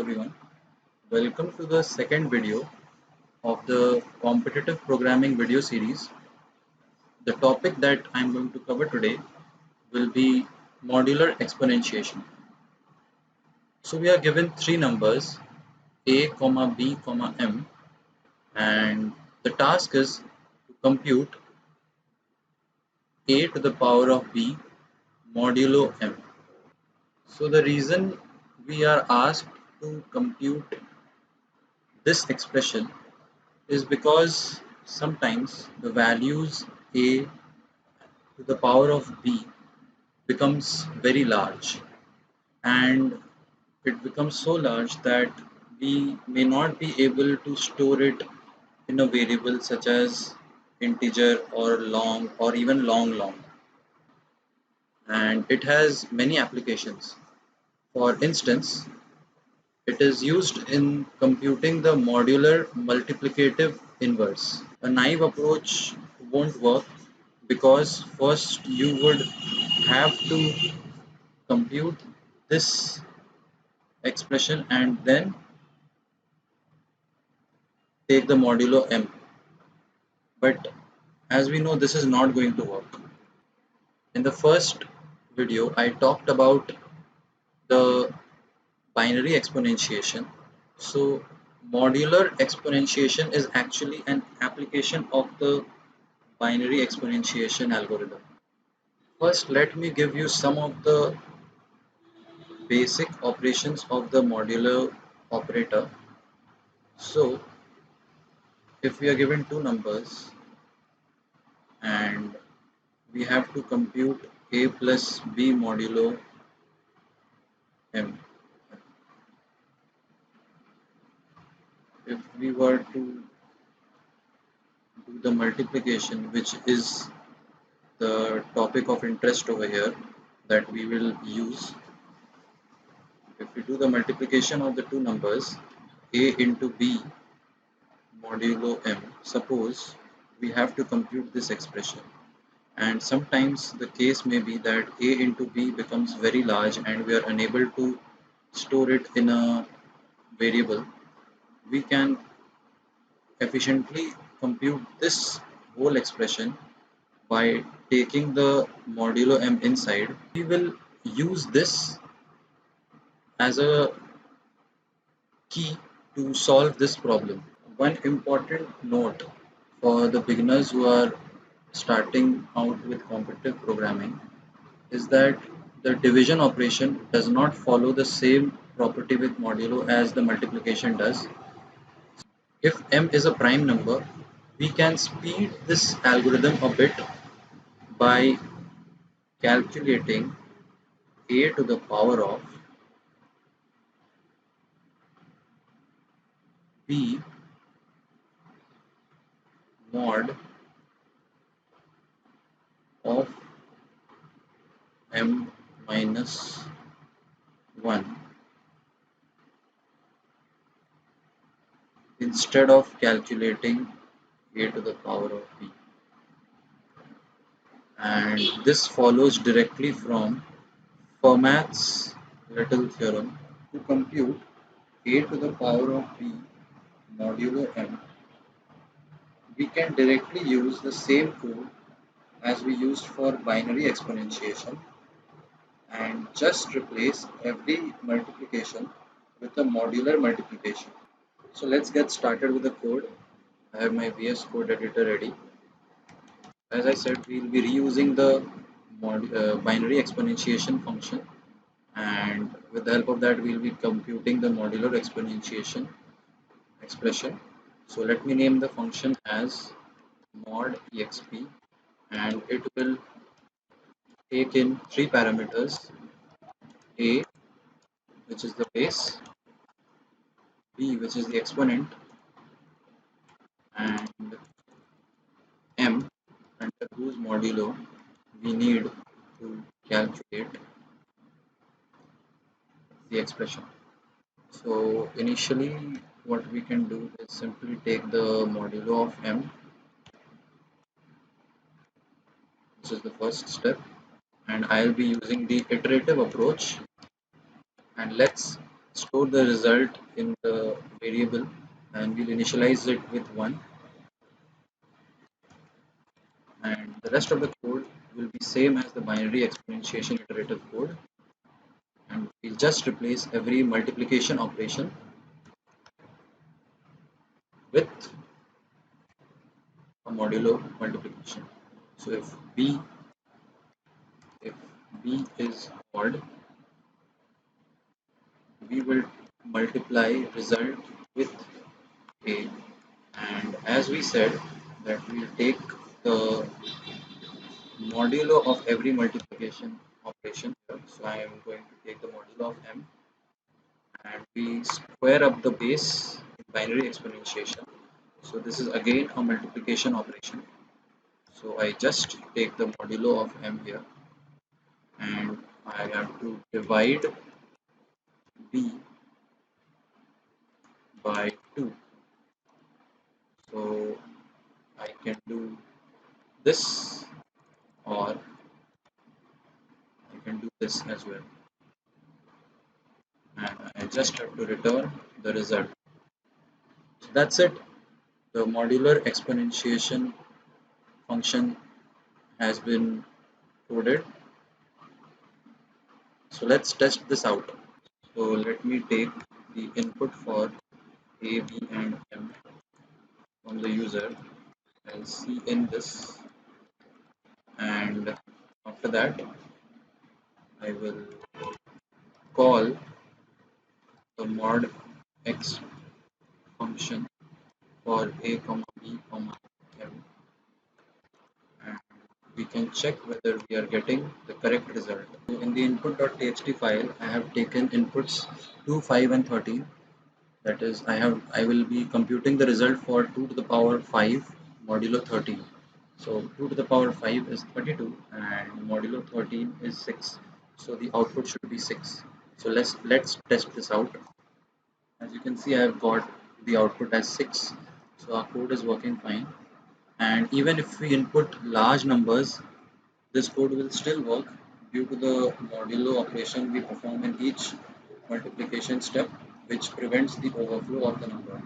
everyone. Welcome to the second video of the competitive programming video series. The topic that I'm going to cover today will be modular exponentiation. So we are given three numbers a, b, m, and the task is to compute a to the power of b modulo m. So the reason we are asked to compute this expression is because sometimes the values a to the power of b becomes very large, and it becomes so large that we may not be able to store it in a variable such as integer or long or even long, and it has many applications. For instance, it is used in computing the modular multiplicative inverse. A naive approach won't work because first you would have to compute this expression and then take the modulo m. But as we know, this is not going to work. In the first video, I talked about the binary exponentiation. So modular exponentiation is actually an application of the binary exponentiation algorithm. First, let me give you some of the basic operations of the modular operator. So if we are given two numbers and we have to compute a plus b modulo m. If we were to do the multiplication, which is the topic of interest over here that we will use, if we do the multiplication of the two numbers a into b modulo m, suppose we have to compute this expression, and sometimes the case may be that a into b becomes very large and we are unable to store it in a variable. We can efficiently compute this whole expression by taking the modulo m inside. We will use this as a key to solve this problem. One important note for the beginners who are starting out with competitive programming is that the division operation does not follow the same property with modulo as the multiplication does. If m is a prime number, we can speed this algorithm a bit by calculating a to the power of b mod of m minus 1 instead of calculating a to the power of b. And this follows directly from Fermat's little theorem. To compute a to the power of b modulo m, we can directly use the same code as we used for binary exponentiation and just replace every multiplication with a modular multiplication. So let's get started with the code. I have my VS Code editor ready. As I said, we'll be reusing the binary exponentiation function, and with the help of that we'll be computing the modular exponentiation expression. So let me name the function as mod exp, and it will take in three parameters: a, which is the base, b, which is the exponent, and m, under whose modulo we need to calculate the expression. So initially what we can do is simply take the modulo of m. This is the first step, and I'll be using the iterative approach, and let's store the result in the variable, and we'll initialize it with 1, and the rest of the code will be same as the binary exponentiation iterative code, and we'll just replace every multiplication operation with a modulo multiplication. So if b is odd, we will multiply result with a, and as we said that we'll take the modulo of every multiplication operation here. So I am going to take the modulo of m, and we square up the base in binary exponentiation. So this is again a multiplication operation. So I just take the modulo of m here, and I have to divide b by 2. So I can do this, or I can do this as well, and I just have to return the result. So that's it. The modular exponentiation function has been coded. So let's test this out. So let me take the input for A, B, and M from the user. I'll see in this, and after that I will call the mod x function for A, comma B, comma M, and we can check whether we are getting the correct result. So in the input.txt file, I have taken inputs 2, 5, and 13. That is, I will be computing the result for 2 to the power 5 modulo 13. So 2 to the power 5 is 32, and modulo 13 is 6. So the output should be 6. So let's test this out. As you can see, I have got the output as 6. So our code is working fine. And even if we input large numbers, this code will still work due to the modulo operation we perform in each multiplication step, which prevents the overflow of the number.